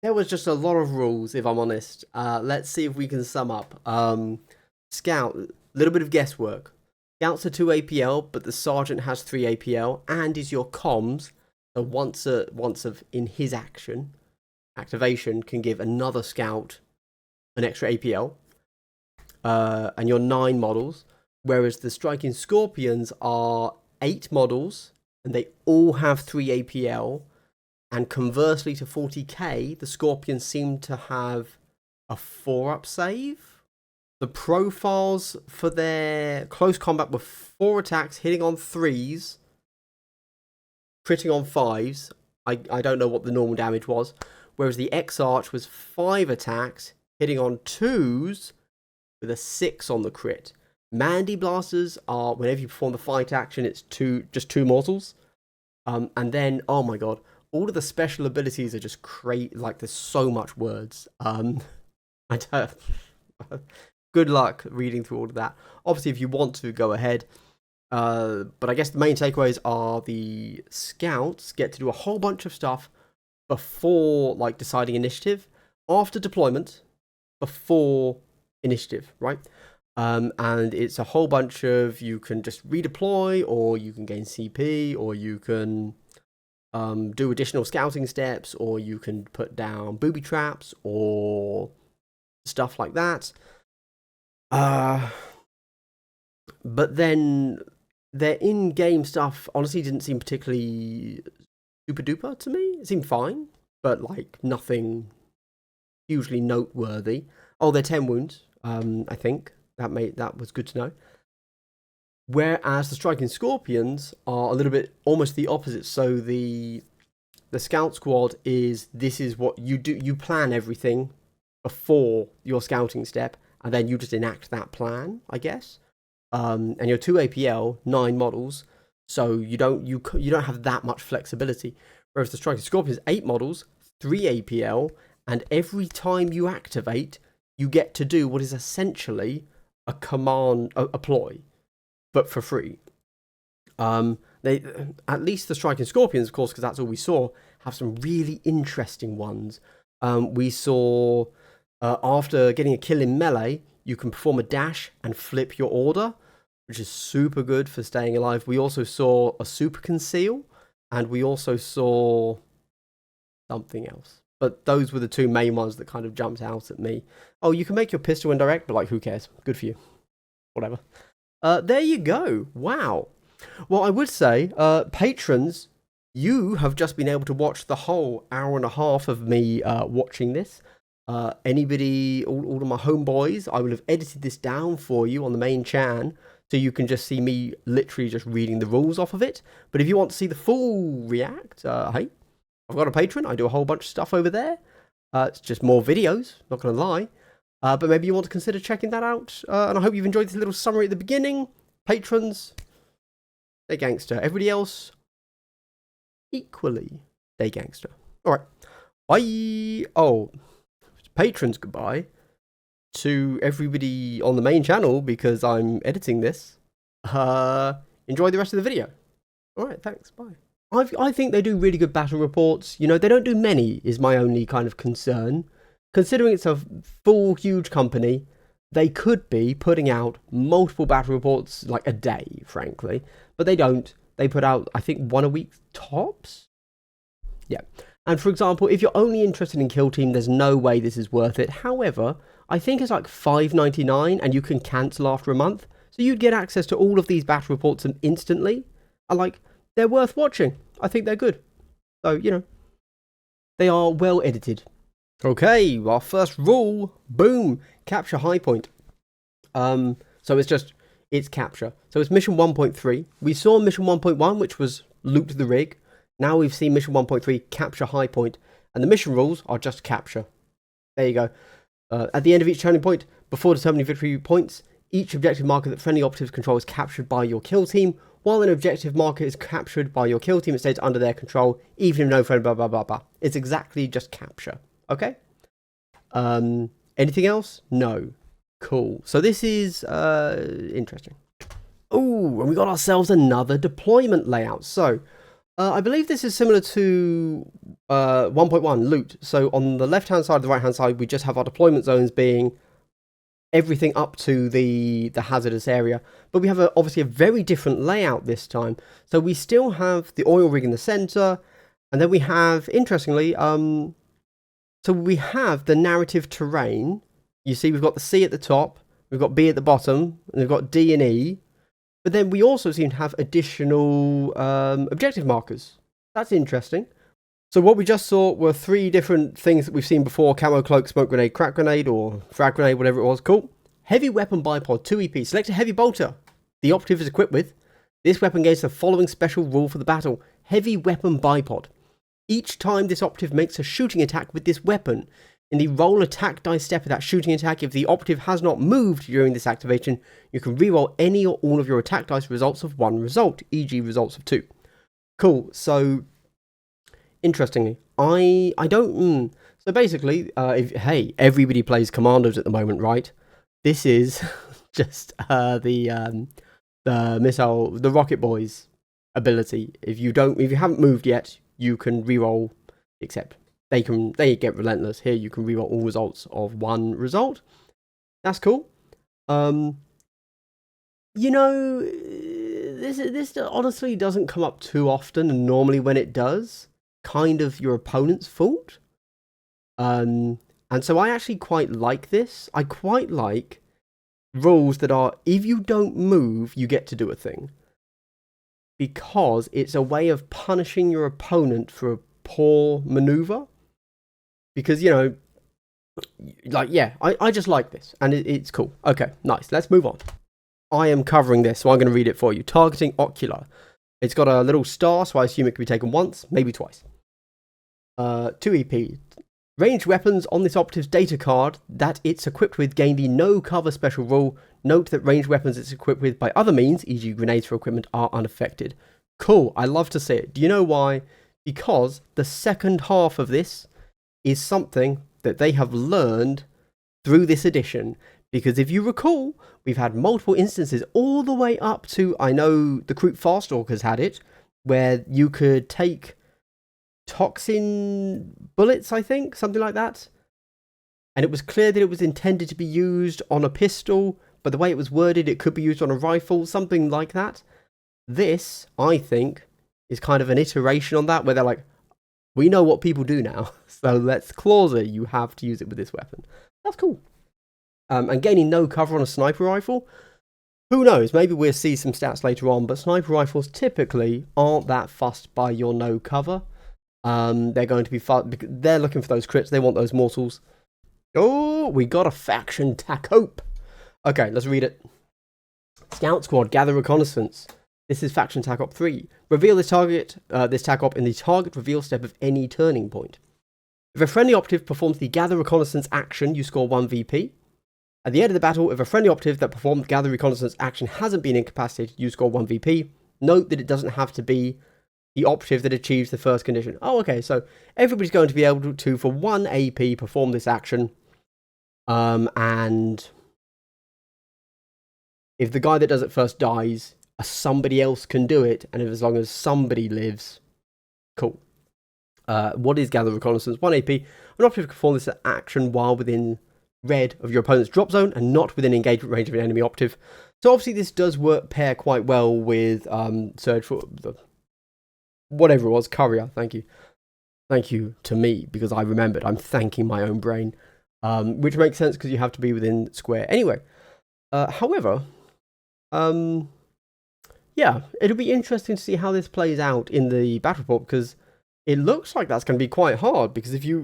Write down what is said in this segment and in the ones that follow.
There was just a lot of rules, if I'm honest. Let's see if we can sum up. Scout, little bit of guesswork. Scouts are 2 APL, but the sergeant has 3 APL and is your comms. So once in his activation can give another scout an extra APL. And your 9 models. Whereas the striking scorpions are 8 models and they all have 3 APL. And conversely to 40k, the scorpions seem to have a 4-up save. The profiles for their close combat were 4 attacks, hitting on 3s, critting on 5s. I don't know what the normal damage was. Whereas the X-Arch was 5 attacks, hitting on 2s, with a 6 on the crit. Mandy Blasters are, whenever you perform the fight action, it's just 2 mortals. And then, oh my god, all of the special abilities are just crazy. Like, there's so much words. I don't. Good luck reading through all of that. Obviously, if you want to, go ahead. But I guess the main takeaways are the scouts get to do a whole bunch of stuff before, like, deciding initiative, after deployment, before initiative, right? And it's a whole bunch of, you can just redeploy, or you can gain CP, or you can do additional scouting steps, or you can put down booby traps, or stuff like that. But then their in-game stuff honestly didn't seem particularly super duper to me. It seemed fine, but like nothing hugely noteworthy. Oh, they're 10 wounds. I think that was good to know. Whereas the striking scorpions are a little bit almost the opposite. So the scout squad this is what you do. You plan everything before your scouting step, and then you just enact that plan, I guess. And you're 2 APL, 9 models, so you don't have that much flexibility. Whereas the striking scorpions, 8 models, 3 APL, and every time you activate, you get to do what is essentially a command, a ploy, but for free. They, at least the striking scorpions, of course, because that's all we saw, have some really interesting ones. We saw after getting a kill in melee, you can perform a dash and flip your order, which is super good for staying alive. We also saw a super conceal, and we also saw something else. But those were the 2 main ones that kind of jumped out at me. Oh, you can make your pistol indirect, but like, who cares? Good for you. Whatever. There you go. Wow. Well, I would say, patrons, you have just been able to watch the whole hour and a half of me watching this. Anybody, all of my homeboys, I will have edited this down for you on the main chan, so you can just see me literally just reading the rules off of it. But if you want to see the full react, hey, I've got a Patreon. I do a whole bunch of stuff over there. It's just more videos, not going to lie. But maybe you want to consider checking that out. And I hope you've enjoyed this little summary at the beginning. Patrons, stay gangster. Everybody else, equally stay gangster. All right. Bye. Oh, patrons, goodbye. To everybody on the main channel, because I'm editing this. Enjoy the rest of the video. All right, thanks. Bye. I think they do really good battle reports. You know, they don't do many, is my only kind of concern. Considering it's a full, huge company, they could be putting out multiple battle reports, like a day, frankly. But they don't. They put out, I think, 1 a week tops? Yeah. And for example, if you're only interested in Kill Team, there's no way this is worth it. However, I think it's like $5.99 and you can cancel after a month. So you'd get access to all of these battle reports instantly. And like, they're worth watching. I think they're good. So, you know, they are well edited. Okay, our first rule, boom, capture high point. So it's capture. So it's mission 1.3. We saw mission 1.1, which was loot the rig. Now we've seen mission 1.3, capture high point. And the mission rules are just capture. There you go. At the end of each turning point, before determining victory points, each objective marker that friendly operatives control is captured by your kill team. While an objective marker is captured by your kill team, it stays under their control, even if no friend, blah, blah, blah, blah. It's exactly just capture. Okay? Anything else? No. Cool. So this is interesting. Oh, and we got ourselves another deployment layout. So I believe this is similar to 1.1 loot. So on the left-hand side, the right-hand side, we just have our deployment zones being everything up to the hazardous area. But we have obviously a very different layout this time. So we still have the oil rig in the center, and then we have, interestingly, so we have the narrative terrain. You see, we've got the C at the top, we've got B at the bottom, and we've got D and E. But then we also seem to have additional objective markers. That's interesting. So what we just saw were 3 different things that we've seen before: camo cloak, smoke grenade, crack grenade, or frag grenade, whatever it was. Cool. Heavy weapon bipod, 2 EP. Select a heavy bolter the operative is equipped with. This weapon gains the following special rule for the battle: heavy weapon bipod. Each time this operative makes a shooting attack with this weapon, in the roll attack dice step of that shooting attack, if the operative has not moved during this activation, you can reroll any or all of your attack dice results of 1 result, e.g. results of 2. Cool. So, interestingly, I don't... So basically, hey, everybody plays Commandos at the moment, right? This is just the Rocket Boys ability. If you haven't moved yet, you can reroll, except they get relentless. Here you can reroll all results of 1 result. That's cool. You know, this honestly doesn't come up too often, and normally when it does, kind of your opponent's fault. And so I actually quite like this. I quite like rules that are, if you don't move, you get to do a thing. Because it's a way of punishing your opponent for a poor maneuver. Because, you know, like, yeah, I just like this. And it's cool. Okay, nice. Let's move on. I am covering this, so I'm going to read it for you. Targeting ocular. It's got a little star, so I assume it can be taken once, maybe twice. 2 EP. Ranged weapons on this operative's data card that it's equipped with gain the no cover special rule. Note that ranged weapons it's equipped with by other means, e.g. grenades for equipment, are unaffected. Cool, I love to see it. Do you know why? Because the second half of this is something that they have learned through this edition. Because if you recall, we've had multiple instances all the way up to, I know the Kroot Farstalkers had it, where you could take toxin bullets, I think, something like that. And it was clear that it was intended to be used on a pistol, but the way it was worded, it could be used on a rifle, something like that. This, I think, is kind of an iteration on that, where they're like, we know what people do now, so let's clause it. You have to use it with this weapon. That's cool. And gaining no cover on a sniper rifle, who knows? Maybe we'll see some stats later on, but sniper rifles typically aren't that fussed by your no cover. They're going to be they're looking for those crits. They want those mortals. Oh, we got a faction tacope. Okay, let's read it. Scout squad, gather reconnaissance. This is faction TACOP 3. Reveal this TACOP in the target reveal step of any turning point. If a friendly operative performs the gather reconnaissance action, you score 1 VP. At the end of the battle, if a friendly operative that performed gather reconnaissance action hasn't been incapacitated, you score 1 VP. Note that it doesn't have to be the operative that achieves the first condition. Oh, okay, so everybody's going to be able to, for 1 AP, perform this action. And if the guy that does it first dies, somebody else can do it, and as long as somebody lives, cool. What is gather reconnaissance? 1 AP. An operative can perform this action while within red of your opponent's drop zone and not within engagement range of an enemy operative. So obviously this does pair quite well with Surge for the whatever it was, Courier. Thank you to me, because I remembered. I'm thanking my own brain, which makes sense because you have to be within square anyway. However, yeah, it'll be interesting to see how this plays out in the battle report, because it looks like that's going to be quite hard, because if you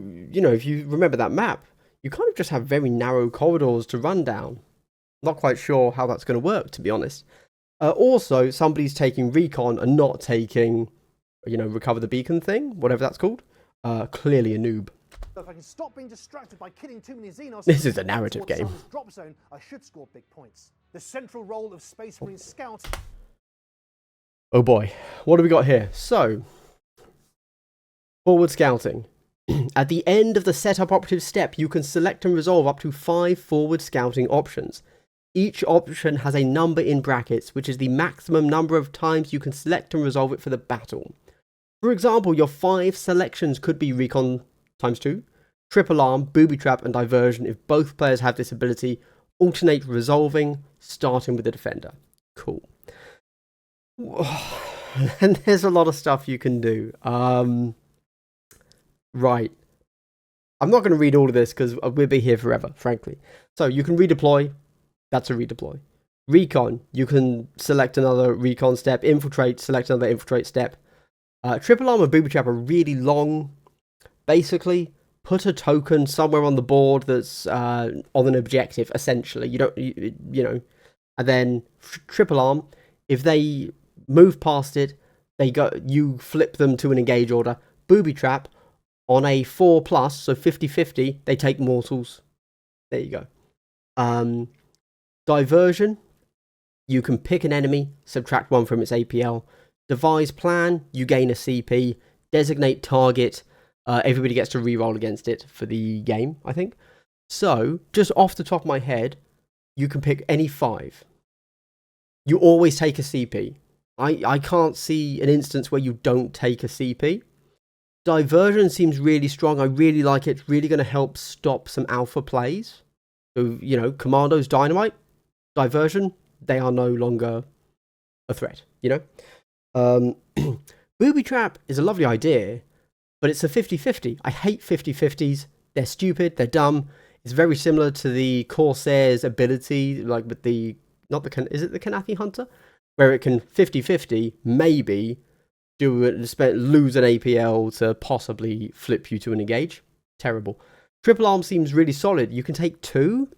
remember that map, you kind of just have very narrow corridors to run down. Not quite sure how that's going to work, to be honest. Also, somebody's taking recon and not taking, recover the beacon thing, whatever that's called. Clearly a noob. If I can stop being distracted by killing too many Xenos, this is a narrative game. Drop zone, I should score big points. The central role of Space Marine Scout. Oh boy, what do we got here? So, forward scouting. At the end of the setup operative step, you can select and resolve up to 5 forward scouting options. Each option has a number in brackets, which is the maximum number of times you can select and resolve it for the battle. For example, your 5 selections could be Recon ×2, Triple Arm, Booby Trap, and Diversion if both players have this ability. Alternate resolving, starting with the defender. Cool. And there's a lot of stuff you can do. Right. I'm not going to read all of this because we'll be here forever, frankly. So you can redeploy. That's a redeploy. Recon, you can select another recon step. Infiltrate, select another infiltrate step. Triple Arm and Booby Trap are really long. Basically, put a token somewhere on the board that's on an objective, essentially. You know. And then Triple Arm, if they move past it, you flip them to an engage order. Booby Trap, on a 4+, so 50-50, they take mortals. There you go. Diversion, you can pick an enemy, subtract 1 from its APL. Devise plan, you gain a CP. Designate target, everybody gets to reroll against it for the game, I think. So, just off the top of my head, you can pick any 5. You always take a CP. I can't see an instance where you don't take a CP. Diversion seems really strong. I really like it. It's really going to help stop some alpha plays. So, you know, Commandos, Dynamite, Diversion, they are no longer a threat, you know? Booby Trap is a lovely idea, but it's a 50-50. I hate 50-50s. They're stupid. They're dumb. It's very similar to the Corsair's ability, like with the, is it the Kanathi Hunter? Where it can 50-50, maybe, lose an APL to possibly flip you to an engage. Terrible. Triple Arm seems really solid. You can take 2.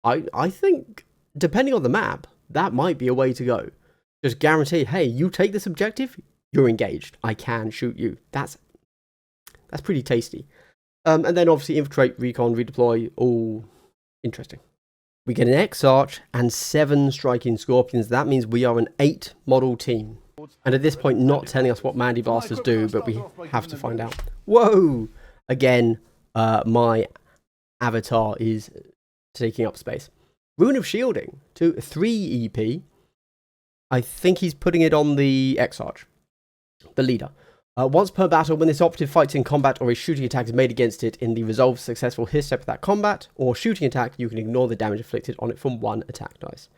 I think, depending on the map, that might be a way to go. Just guarantee, hey, you take this objective, you're engaged. I can shoot you. That's pretty tasty. And then obviously infiltrate, recon, redeploy, all interesting. We get an X-Arch and 7 striking Scorpions. That means we are an 8 model team. And at this point, not telling us what Mandy Blasters do, but we have to find out. Whoa! Again, my avatar is taking up space. Rune of Shielding to 3 EP. I think he's putting it on the X-Arch, the leader. Once per battle, when this operative fights in combat or a shooting attack is made against it in the resolved successful hit step of that combat or shooting attack, you can ignore the damage inflicted on it from 1 attack dice.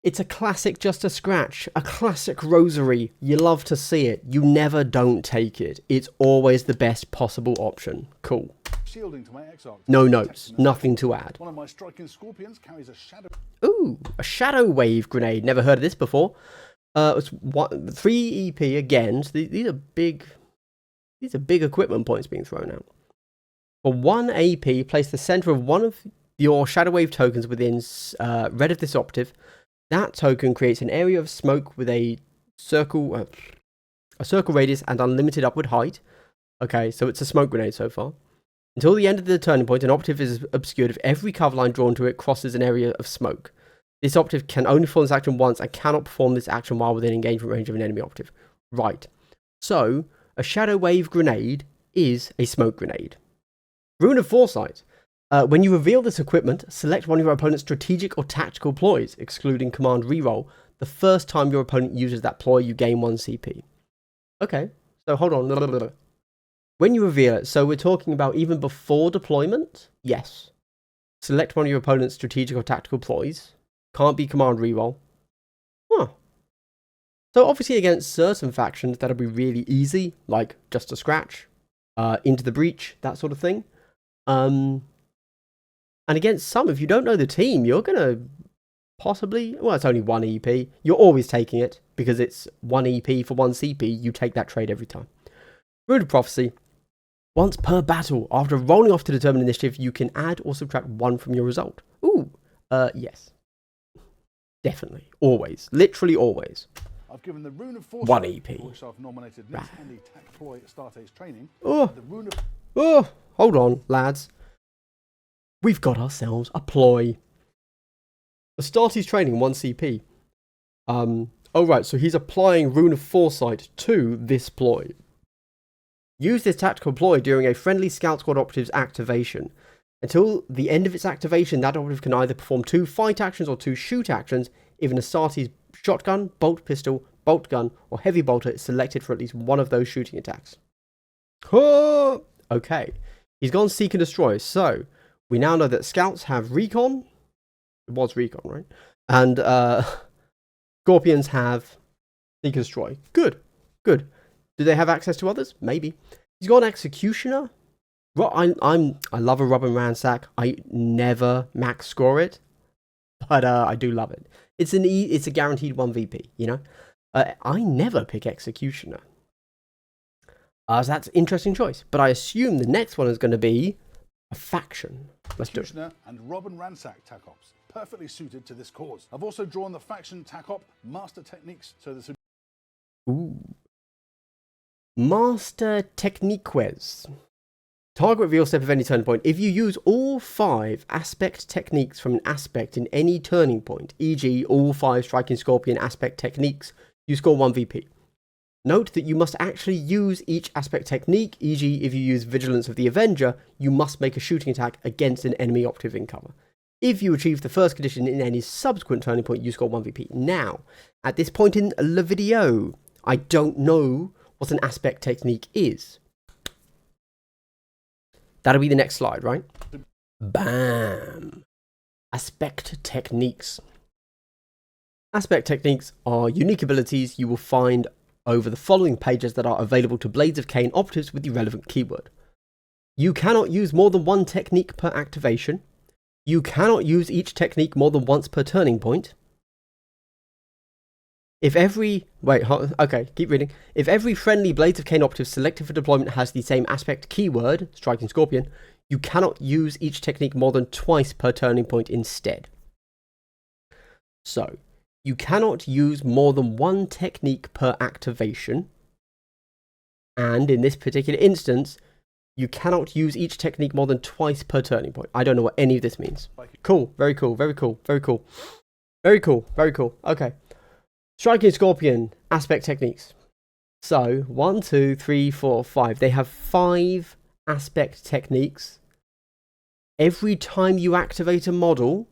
It's a classic just a scratch, a classic rosary. You love to see it. You never don't take it. It's always the best possible option. Cool. Shielding to my X-Arch. No notes, nothing to add. One of my striking Scorpions carries a shadow. Ooh, a shadow wave grenade. Never heard of this before. It's 3 EP again. So these are big equipment points being thrown out. For 1 AP, place the center of one of your shadow wave tokens within red of this operative. That token creates an area of smoke with a circle radius and unlimited upward height. Okay, so it's a smoke grenade so far. Until the end of the turning point, an operative is obscured if every cover line drawn to it crosses an area of smoke. This operative can only perform this action once and cannot perform this action while within engagement range of an enemy operative. Right. So, a shadow wave grenade is a smoke grenade. Rune of Foresight. When you reveal this equipment, select one of your opponent's strategic or tactical ploys, excluding command reroll. The first time your opponent uses that ploy, you gain 1 CP. Okay, so hold on. When you reveal it, so we're talking about even before deployment? Yes. Select one of your opponent's strategic or tactical ploys. Can't be command reroll. Huh. So obviously against certain factions, that'll be really easy, like just a scratch, into the breach, that sort of thing. And against some, if you don't know the team, you're going to possibly, well, it's only 1 EP. You're always taking it because it's 1 EP for 1 CP. You take that trade every time. Rune of Prophecy. Once per battle, after rolling off to determine initiative, you can add or subtract 1 from your result. Ooh, yes. Definitely. Always. Literally always. I've given the Rune of Foresight, 1 EP. which I've nominated next handy tac ploy at Startate's training. Oh. The Rune of... Oh, hold on, lads. We've got ourselves a ploy. Astartes training 1 CP. Oh right, so he's applying Rune of Foresight to this ploy. Use this tactical ploy during a friendly Scout Squad operative's activation. Until the end of its activation, that operative can either perform 2 fight actions or 2 shoot actions if an Astartes shotgun, bolt pistol, bolt gun, or heavy bolter is selected for at least one of those shooting attacks. Okay, he's gone seek and destroy. So we now know that scouts have recon. It was recon, right? And scorpions have seek and destroy. Good, good. Do they have access to others? Maybe. He's got an executioner. I love a rub and ransack. I never max score it, but I do love it. It's a guaranteed 1 VP, you know. I never pick executioner. So that's an interesting choice. But I assume the next one is going to be a faction. Let's do it. And Rob and Ransack tac ops, perfectly suited to this cause. I've also drawn the faction tac op master techniques, so this. Ooh. Master Techniques. Target reveal step of any turning point. If you use all 5 aspect techniques from an aspect in any turning point, e.g. all 5 striking scorpion aspect techniques, you score 1 VP. Note that you must actually use each aspect technique, e.g. if you use Vigilance of the Avenger, you must make a shooting attack against an enemy operative in cover. If you achieve the first condition in any subsequent turning point, you score 1 VP. Now, at this point in the video, I don't know what an aspect technique is. That'll be the next slide, right? Bam! Aspect techniques. Aspect techniques are unique abilities you will find over the following pages that are available to Blades of Cain operatives with the relevant keyword. You cannot use more than 1 technique per activation. You cannot use each technique more than once per turning point. If every... okay, keep reading. If every friendly Blades of Cain operative selected for deployment has the same aspect keyword, striking scorpion, you cannot use each technique more than twice per turning point instead. So, you cannot use more than 1 technique per activation. And in this particular instance, you cannot use each technique more than twice per turning point. I don't know what any of this means. Cool, very cool, very cool, very cool. Very cool, very cool. Okay. Striking Scorpion aspect techniques. So 1, 2, 3, 4, 5. They have 5 aspect techniques. Every time you activate a model,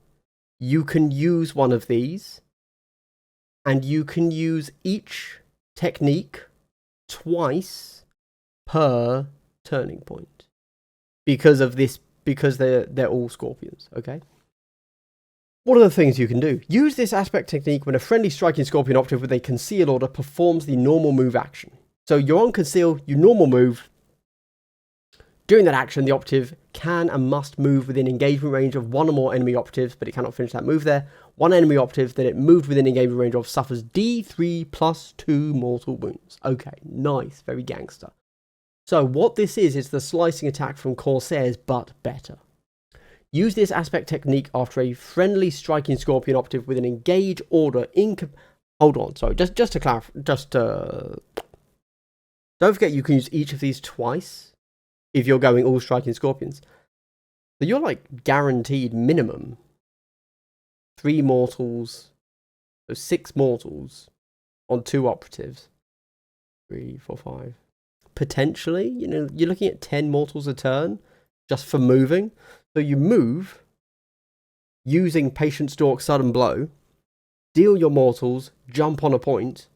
you can use one of these, and you can use each technique twice per turning point because of this, because they're all scorpions. Okay. What are the things you can do? Use this aspect technique when a friendly striking scorpion operative with a conceal order performs the normal move action. So you're on conceal, you normal move. During that action, the operative can and must move within engagement range of 1 or more enemy operatives, but it cannot finish that move there. 1 enemy operative that it moved within engagement range of suffers D3 plus 2 mortal wounds. Okay, nice, very gangster. So what this is the slicing attack from Corsairs, but better. Use this aspect technique after a friendly striking scorpion operative with an engage order hold on, sorry, just to clarify, don't forget you can use each of these twice if you're going all striking scorpions. So you're like guaranteed minimum 3 mortals, so 6 mortals on 2 operatives. 3, 4, 5. Potentially, you know, you're looking at 10 mortals a turn just for moving. So you move using Patient Stalk Sudden Blow, deal your mortals, jump on a point.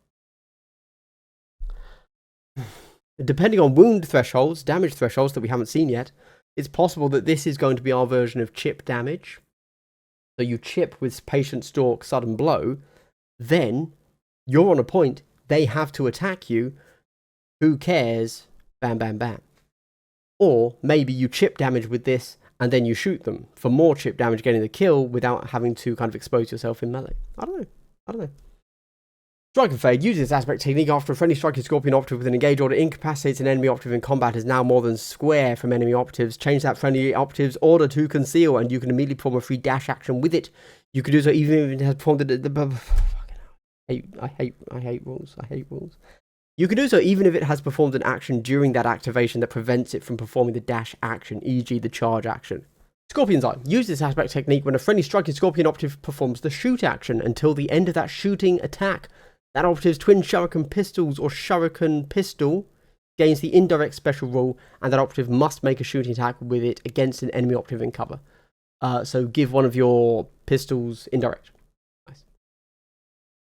Depending on wound thresholds, damage thresholds that we haven't seen yet, it's possible that this is going to be our version of chip damage. So you chip with Patient Stalk Sudden Blow, then you're on a point, they have to attack you. Who cares? Bam, bam, bam. Or maybe you chip damage with this and then you shoot them for more chip damage, getting the kill without having to kind of expose yourself in melee. I don't know. Strike and Fade. Use this aspect technique after a friendly striking scorpion operative with an engage order incapacitates an enemy operative in combat is now more than square from enemy operatives. Change that friendly operative's order to conceal and you can immediately perform a free dash action with it. You can do so even if it has performed I hate rules. You can do so even if it has performed an action during that activation that prevents it from performing the dash action, e.g. the charge action. Scorpion's Eye. Use this aspect technique when a friendly striking scorpion operative performs the shoot action until the end of that shooting attack. That operative's twin shuriken pistols or shuriken pistol gains the indirect special rule, and that operative must make a shooting attack with it against an enemy operative in cover. So give one of your pistols indirect.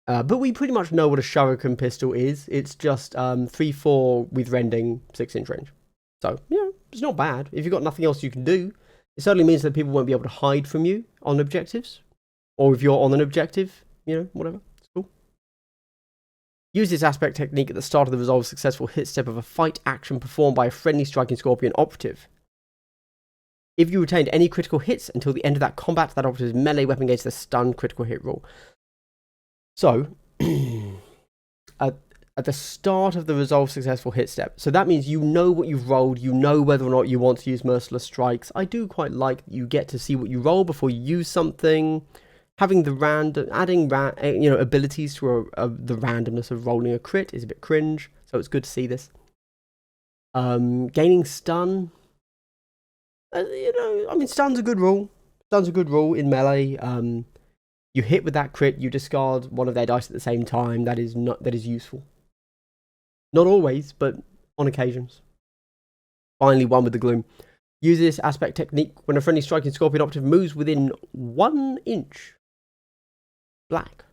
But we pretty much know what a shuriken pistol is. It's just 3-4 with rending, 6-inch range. So, yeah, it's not bad. If you've got nothing else you can do, it certainly means that people won't be able to hide from you on objectives. Or if you're on an objective, you know, whatever. It's cool. Use this aspect technique at the start of the resolve successful hit step of a fight action performed by a friendly striking scorpion operative. If you retained any critical hits until the end of that combat, that operative's melee weapon gains the stun critical hit roll. So, at the start of the resolve successful hit step, so that means you know what you've rolled, you know whether or not you want to use merciless strikes. I do quite like that you get to see what you roll before you use something. Having the adding abilities to the randomness of rolling a crit is a bit cringe, so it's good to see this. Gaining stun, I mean, stun's a good rule. Stun's a good rule in melee. You hit with that crit, you discard one of their dice at the same time. That is useful. Not always, but on occasions. Finally, one with the gloom. Use this aspect technique when a friendly striking scorpion operative moves within 1 inch black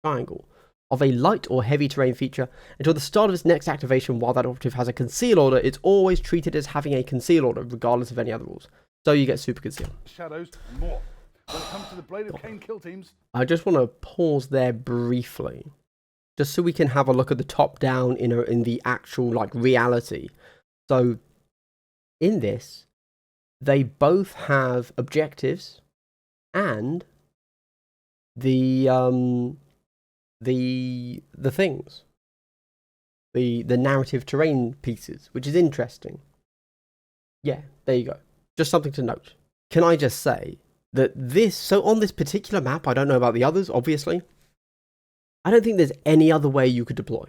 triangle of a light or heavy terrain feature until the start of its next activation. While that operative has a conceal order, it's always treated as having a conceal order, regardless of any other rules. So you get super conceal. Shadows and more. When it comes to the Blade of Cain kill teams, I just want to pause there briefly, just so we can have a look at the top down in the actual reality. So in this, they both have objectives and the things, the narrative terrain pieces, which is interesting. Yeah, there you go. Just something to note. Can I just say that so on this particular map, I don't know about the others, obviously, I don't think there's any other way you could deploy.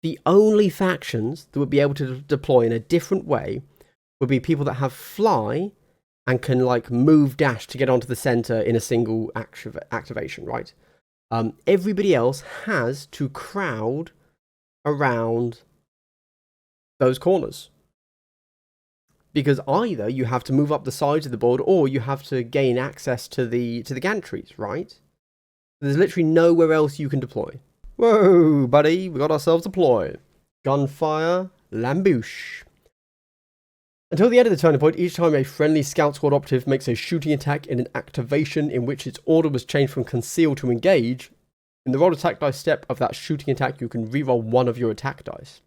The only factions that would be able to deploy in a different way would be people that have fly and can move dash to get onto the center in a single activation, right? Everybody else has to crowd around those corners. Because either you have to move up the sides of the board or you have to gain access to the gantries, right? There's literally nowhere else you can deploy. Whoa, buddy, we got ourselves deployed. Gunfire, Lambouche. Until the end of the turning point, each time a friendly scout squad operative makes a shooting attack in an activation in which its order was changed from conceal to engage, in the roll attack dice step of that shooting attack, you can reroll one of your attack dice.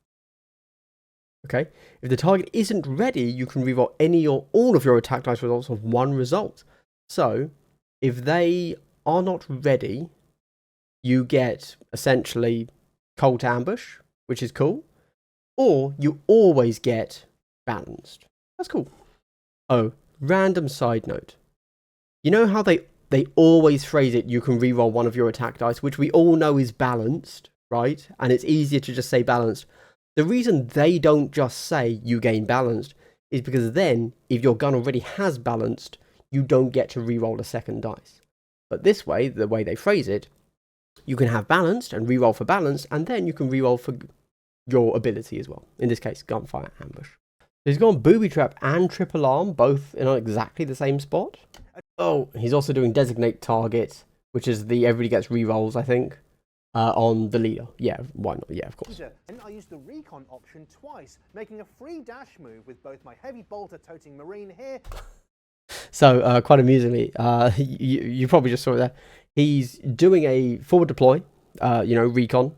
Okay, if the target isn't ready, you can reroll any or all of your attack dice results of one result. So, if they are not ready, you get essentially cold ambush, which is cool, or you always get balanced. That's cool. Oh, random side note. You know how they always phrase it, you can reroll one of your attack dice, which we all know is balanced, right? And it's easier to just say balanced. The reason they don't just say you gain balanced is because then, if your gun already has balanced, you don't get to reroll a second dice. But this way, the way they phrase it, you can have balanced and reroll for balanced, and then you can reroll for your ability as well. In this case, gunfire, ambush. So he's gone booby trap and triple arm, both in exactly the same spot. Oh, he's also doing designate target, which is everybody gets rerolls, I think. On the leader. Yeah, why not? Yeah, of course. And I used the recon option twice, making a free dash move with both my heavy bolter toting marine here. So, quite amusingly, you probably just saw it there. He's doing a forward deploy, recon.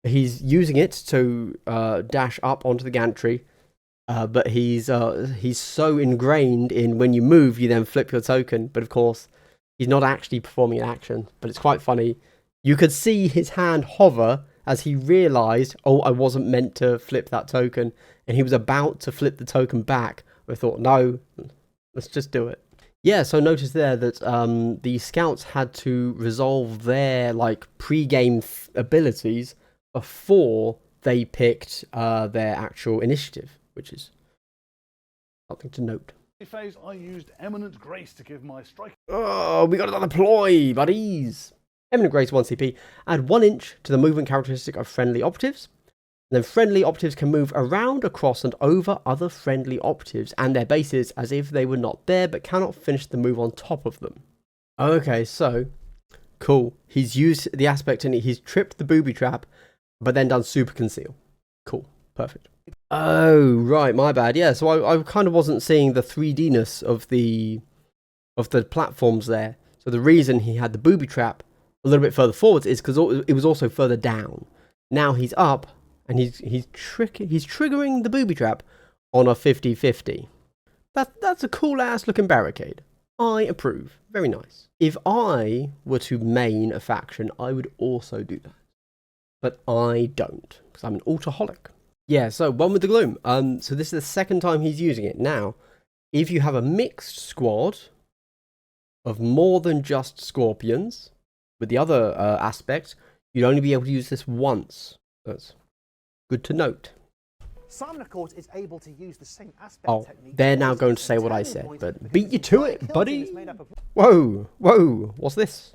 He's using it to dash up onto the gantry, but he's so ingrained in when you move, you then flip your token. But of course, he's not actually performing an action, but it's quite funny. You could see his hand hover as he realised, oh, I wasn't meant to flip that token, and he was about to flip the token back. I thought, no, let's just do it. Yeah, so notice there that the scouts had to resolve their pre-game abilities before they picked their actual initiative, which is something to note. phase, I used Eminent Grace to give my strike. Oh, we got another ploy, buddies. Eminent Grace 1 CP. Add 1 inch to the movement characteristic of friendly operatives. And then friendly operatives can move around, across, and over other friendly operatives and their bases as if they were not there, but cannot finish the move on top of them. Okay, so Cool. He's used the aspect and he's tripped the booby trap, but then done super conceal. Cool. Perfect. Oh, right. My bad. Yeah. So I kind of wasn't seeing the 3D-ness of the platforms there. So the reason he had the booby trap a little bit further forwards is because it was also further down. Now he's up and he's triggering the booby trap on a 50-50. That's a cool ass looking barricade. I approve. Very nice. If I were to main a faction, I would also do that. But I don't, because I'm an alcoholic. Yeah, so one with the gloom. So this is the second time he's using it. Now, if you have a mixed squad of more than just scorpions, with the other aspect, you'd only be able to use this once. That's good to note. Simon, of course, is able to use the same aspect technique. They're now going to say what I said, but beat you to it, buddy. Whoa, what's this?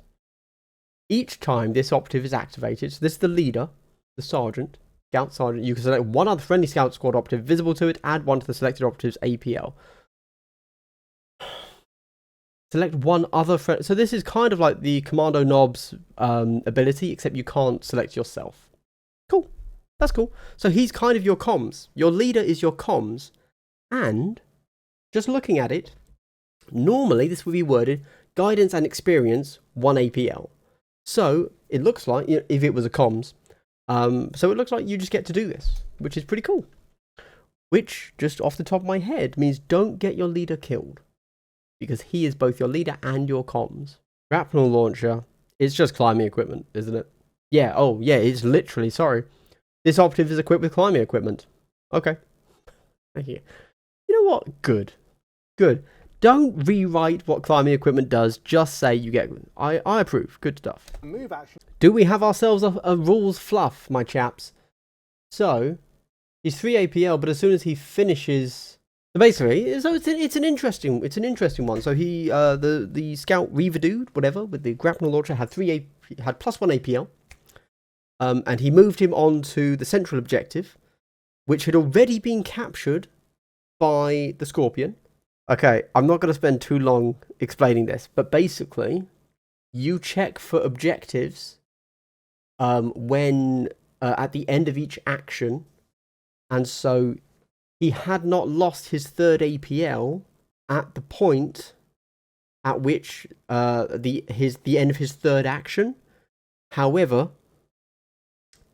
Each time this operative is activated, so this is the leader, the sergeant, scout sergeant, you can select one other friendly scout squad operative visible to it, add one to the selected operative's APL. Select one other friend. So this is kind of like the Commando Knobs ability, except you can't select yourself. Cool. That's cool. So he's kind of your comms. Your leader is your comms. And just looking at it, normally this would be worded guidance and experience 1 APL. So it looks like, if it was a comms, so it looks like you just get to do this, which is pretty cool. Which, just off the top of my head, means don't get your leader killed. Because he is both your leader and your comms. Grapnel launcher, it's just climbing equipment, isn't it? Yeah, oh yeah, it's literally, sorry. This operative is equipped with climbing equipment. Okay. Thank you. You know what? Good. Good. Don't rewrite what climbing equipment does, just say you get... I approve. Good stuff. Move action. Do we have ourselves a rules fluff, my chaps? So, he's 3 APL, but as soon as he finishes... So basically, so it's an interesting one. So he the scout Reaver dude, whatever, with the grapnel launcher had had +1 APL. And he moved him on to the central objective, which had already been captured by the Scorpion. Okay, I'm not going to spend too long explaining this, but basically, you check for objectives when at the end of each action, and so he had not lost his 3rd APL at the point at which the end of his 3rd action. However,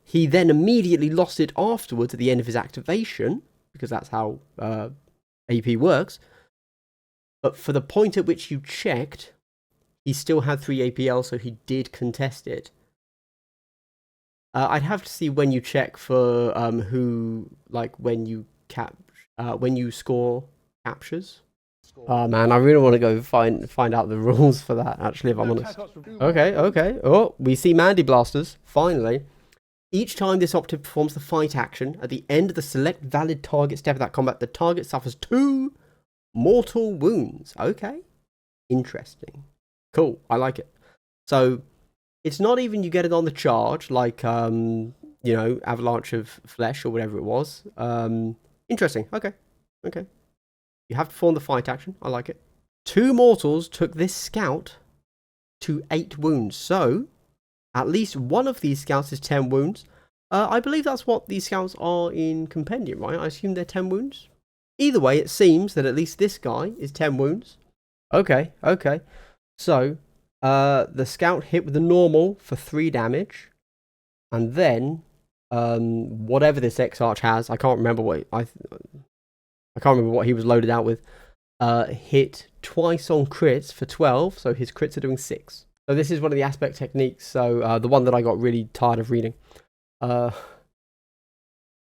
he then immediately lost it afterwards at the end of his activation, because that's how AP works. But for the point at which you checked, he still had 3 APL, so he did contest it. I'd have to see when you check for when you score captures. Oh man, I really want to go find out the rules for that, actually, if I'm honest. Okay. Oh, we see Mandy Blasters, finally. Each time this operative performs the fight action, at the end of the select valid target step of that combat, the target suffers 2 mortal wounds. Okay. Interesting. Cool. I like it. So, it's not even you get it on the charge, like, Avalanche of Flesh or whatever it was. Interesting. Okay. You have to perform the fight action. I like it. 2 mortals took this scout to 8 wounds. So, at least one of these scouts is 10 wounds. I believe that's what these scouts are in Compendium, right? I assume they're 10 wounds. Either way, it seems that at least this guy is 10 wounds. Okay. So, the scout hit with the normal for 3 damage. And then, whatever this X-Arch has, I can't remember what I can't remember what he was loaded out with. Hit twice on crits for 12, so his crits are doing 6. So this is one of the aspect techniques. So the one that I got really tired of reading. So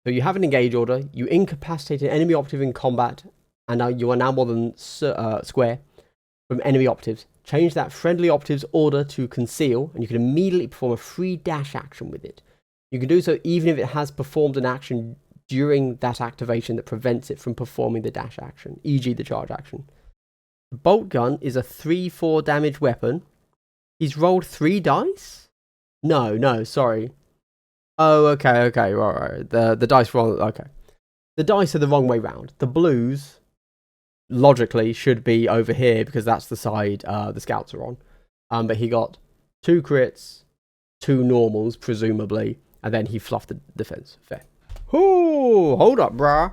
you have an engage order. You incapacitate an enemy operative in combat, and now you are now more than square from enemy operatives. Change that friendly operative's order to conceal, and you can immediately perform a free dash action with it. You can do so even if it has performed an action during that activation that prevents it from performing the dash action, e.g. the charge action. The bolt gun is a 3/4 damage weapon. He's rolled 3 dice? No, sorry. Oh, okay, right. The dice wrong. Okay. The dice are the wrong way round. The blues, logically, should be over here because that's the side the scouts are on. But he got 2 crits, 2 normals, presumably, and then he fluffed the defense. Fair. Oh, hold up, brah.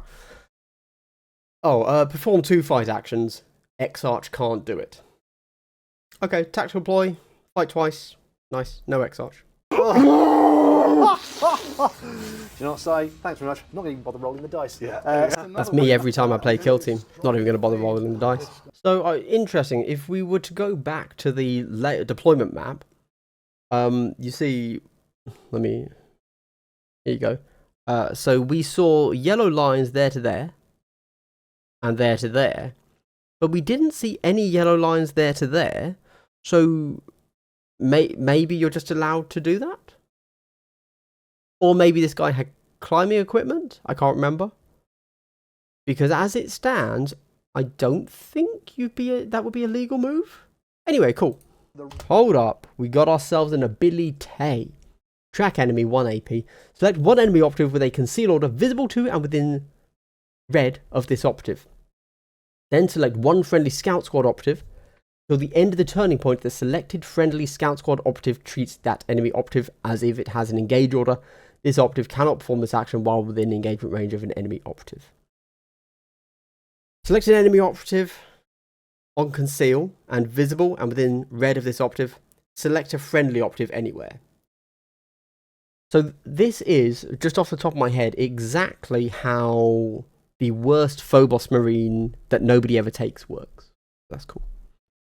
Oh, perform 2 fight actions. X-Arch can't do it. Okay, tactical ploy, fight twice. Nice, no X-Arch. Do you not say? Thanks very much. I'm not going to even bother rolling the dice. Yeah. That's me every time I play Kill Team. Not even going to bother rolling the dice. So, interesting. If we were to go back to the deployment map, you see, here you go. So we saw yellow lines there to there, and there to there, but we didn't see any yellow lines there to there. So maybe you're just allowed to do that, or maybe this guy had climbing equipment. I can't remember, because as it stands, I don't think that would be a legal move. Anyway, cool. Hold up, we got ourselves an ability. Track enemy 1 AP. Select 1 enemy operative with a conceal order visible to and within red of this operative. Then select 1 friendly scout squad operative. Till the end of the turning point, the selected friendly scout squad operative treats that enemy operative as if it has an engage order. This operative cannot perform this action while within engagement range of an enemy operative. Select an enemy operative on conceal and visible and within red of this operative. Select a friendly operative anywhere. So this is, just off the top of my head, exactly how the worst Phobos Marine that nobody ever takes works. That's cool.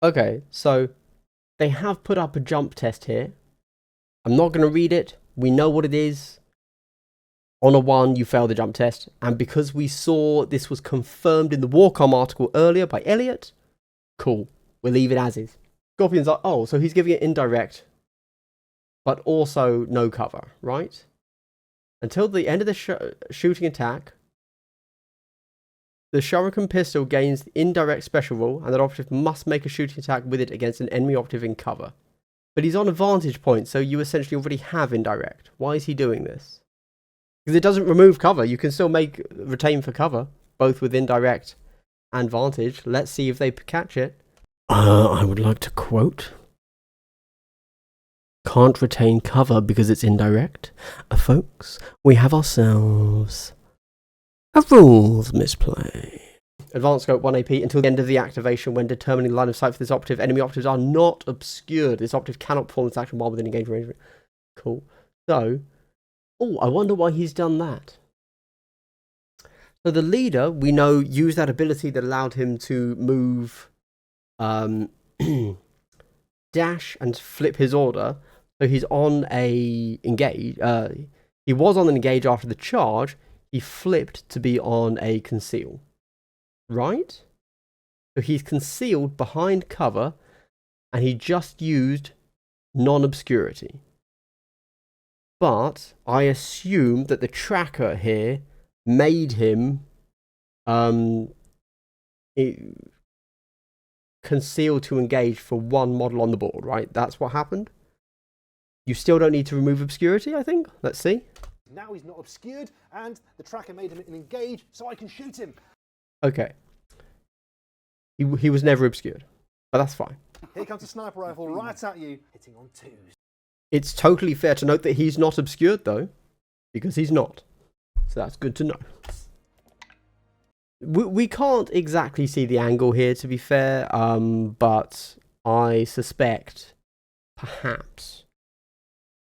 Okay, so they have put up a jump test here. I'm not going to read it. We know what it is. On a 1, you fail the jump test. And because we saw this was confirmed in the Warcom article earlier by Elliot, cool. We'll leave it as is. Scorpion's like, oh, so he's giving it indirect, but also no cover, right? Until the end of the shooting attack, the Shuriken pistol gains the indirect special rule, and that operative must make a shooting attack with it against an enemy operative in cover. But he's on a vantage point, so you essentially already have indirect. Why is he doing this? Because it doesn't remove cover. You can still retain for cover, both with indirect and vantage. Let's see if they catch it. I would like to quote. Can't retain cover because it's indirect. Folks, we have ourselves a rules misplay. Advanced scope 1 AP until the end of the activation when determining line of sight for this operative. Enemy operatives are not obscured. This operative cannot perform this action while within engagement range. Cool. So, I wonder why he's done that. So the leader, we know, used that ability that allowed him to move, dash and flip his order. So he's on a engage. He was on an engage after the charge. He flipped to be on a conceal. Right? So he's concealed behind cover, and he just used non-obscurity. But I assume that the tracker here made him conceal to engage for 1 model on the board, right? That's what happened. You still don't need to remove obscurity, I think. Let's see. Now he's not obscured, and the tracker made him engage, so I can shoot him. Okay. He was never obscured, but that's fine. Here comes a sniper rifle right at you, hitting on 2s. It's totally fair to note that he's not obscured, though, because he's not. So that's good to know. We can't exactly see the angle here, to be fair, but I suspect perhaps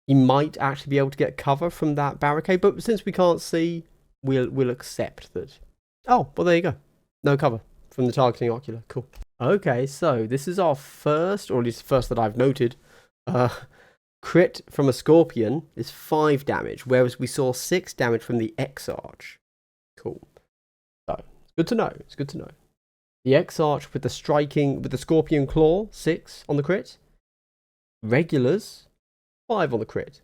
he might actually be able to get cover from that barricade, but since we can't see, we'll accept that. Oh, well, there you go. No cover from the targeting ocular. Cool. Okay, so this is our first, or at least first that I've noted, crit from a Scorpion is 5 damage, whereas we saw 6 damage from the X-Arch. Cool. So, it's good to know. It's good to know. The X-Arch with the Scorpion Claw, 6 on the crit. Regulars, 5 on the crit.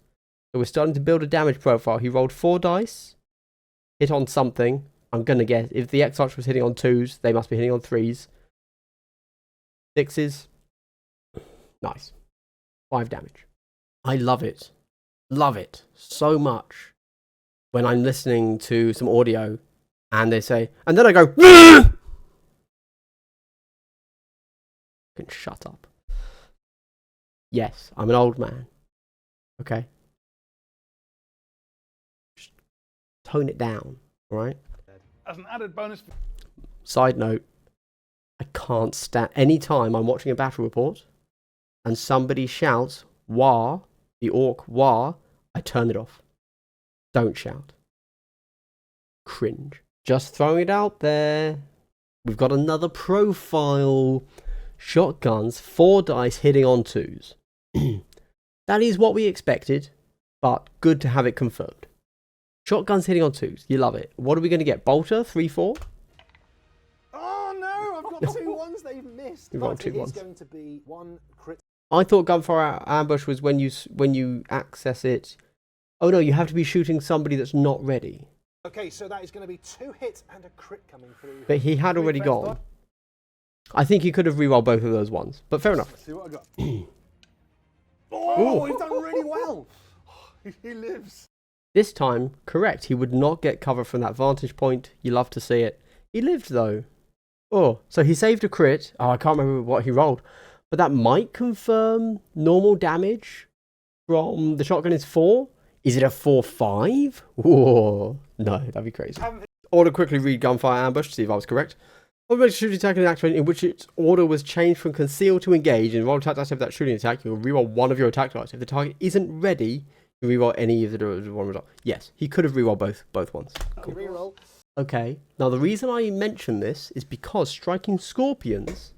So we're starting to build a damage profile. He rolled 4 dice, hit on something. I'm going to guess, if the X-Arch was hitting on 2s, they must be hitting on 3s. 6s. Nice. 5 damage. I love it. Love it so much when I'm listening to some audio and they say, and then I go, shut up. Yes, I'm an old man. Okay? Just tone it down, alright? As an added bonus... Side note, I can't stand... Anytime I'm watching a battle report and somebody shouts, "Wah," the orc "Wah," I turn it off. Don't shout. Cringe. Just throwing it out there. We've got another profile. Shotguns, 4 dice hitting on 2s. That is what we expected, but good to have it confirmed. Shotguns hitting on 2s. You love it. What are we going to get? Bolter? 3-4? Oh no, I've got 2 ones they've missed. You've got But 2 it is ones. going to be 1 crit. I thought gunfire ambush was when you access it. Oh no, you have to be shooting somebody that's not ready. Okay, so that is going to be 2 hits and a crit coming through. But he had already gone. I think he could have rerolled both of those ones, but fair enough. Let's see what I got. Oh, he's done really well. He lives. This time, correct. He would not get cover from that vantage point. You love to see it. He lived though. Oh, so he saved a crit. Oh, I can't remember what he rolled. But that might confirm normal damage from the shotgun is 4. Is it a 4-5? Whoa. No, that'd be crazy. Order quickly read gunfire ambush to see if I was correct. Automatic shooting attack in action in which its order was changed from conceal to engage. And roll attack dice of that shooting attack, you'll reroll 1 of your attack dice. If the target isn't ready, you reroll any of the one result. Yes, he could have rerolled both ones. Cool. Reroll. Okay. Now the reason I mention this is because striking scorpions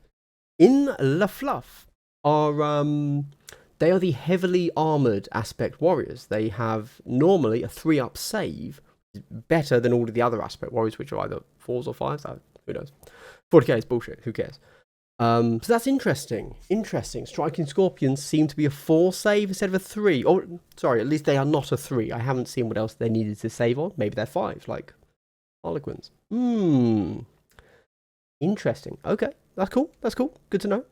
in La Fluff are they are the heavily armored aspect warriors. They have normally a 3-up save, better than all of the other aspect warriors, which are either 4s or 5s. Who knows? 40k is bullshit. Who cares? So that's interesting. Interesting. Striking scorpions seem to be a 4 save instead of a 3. Or sorry, at least they are not a 3. I haven't seen what else they needed to save on. Maybe they're 5, like Harlequins. Interesting. Okay, that's cool. That's cool. Good to know.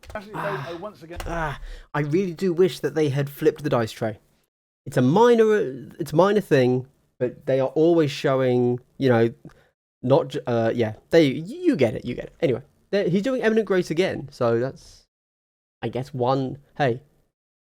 Once again. I really do wish that they had flipped the dice tray. It's a minor thing, but they are always showing, you know, not yeah. You get it. Anyway, he's doing Eminent Grace again, so that's, I guess, one. Hey,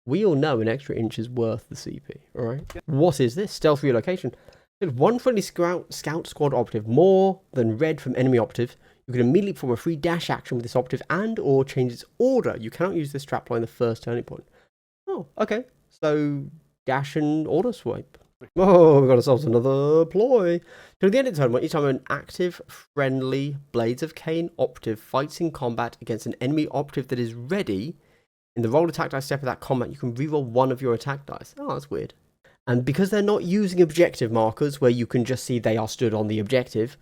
we all know an extra inch is worth the CP. All right. What is this? Stealth relocation. There's 1 friendly scout squad operative more than red from enemy operative. You can immediately perform a free dash action with this operative and or change its order. You cannot use this trap line the first turning point. Oh, okay. So dash and order swipe. Oh, we've got ourselves another ploy. To the end of the tournament, each time an active, friendly Blades of Cain operative fights in combat against an enemy operative that is ready, in the roll attack dice step of that combat, you can reroll 1 of your attack dice. Oh, that's weird. And because they're not using objective markers where you can just see they are stood on the objective,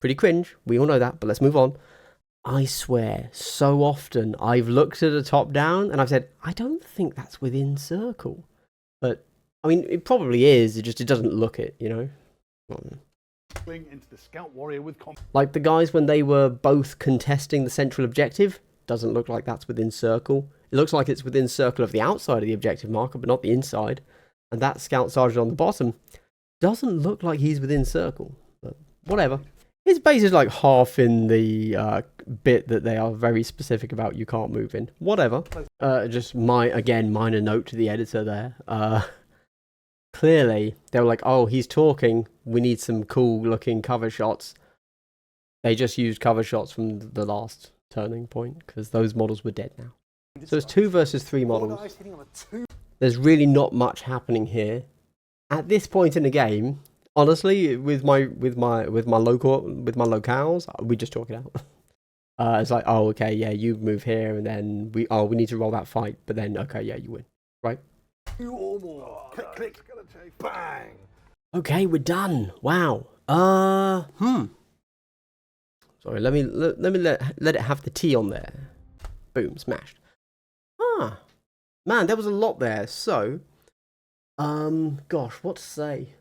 pretty cringe, we all know that, but let's move on. I swear, so often I've looked at a top down and I've said, I don't think that's within circle. But, I mean, it probably is, it doesn't look it, you know? Into the scout warrior with like the guys when they were both contesting the central objective, doesn't look like that's within circle. It looks like it's within circle of the outside of the objective marker, but not the inside. And that scout sergeant on the bottom doesn't look like he's within circle. But whatever. His base is like half in the bit that they are very specific about you can't move in. Whatever. Just minor note to the editor there. Clearly, they were like, oh, he's talking. We need some cool looking cover shots. They just used cover shots from the last turning point because those models were dead now. So it's 2 versus 3 models. There's really not much happening here. At this point in the game, honestly, with my locales, we just talk it out. It's like, oh, okay, yeah, you move here, and then we need to roll that fight, but then okay, yeah, you win, right? 2 or more. Click, bang. Okay, we're done. Wow. Sorry, let it have the T on there. Boom, smashed. Man, there was a lot there. So, gosh, what to say?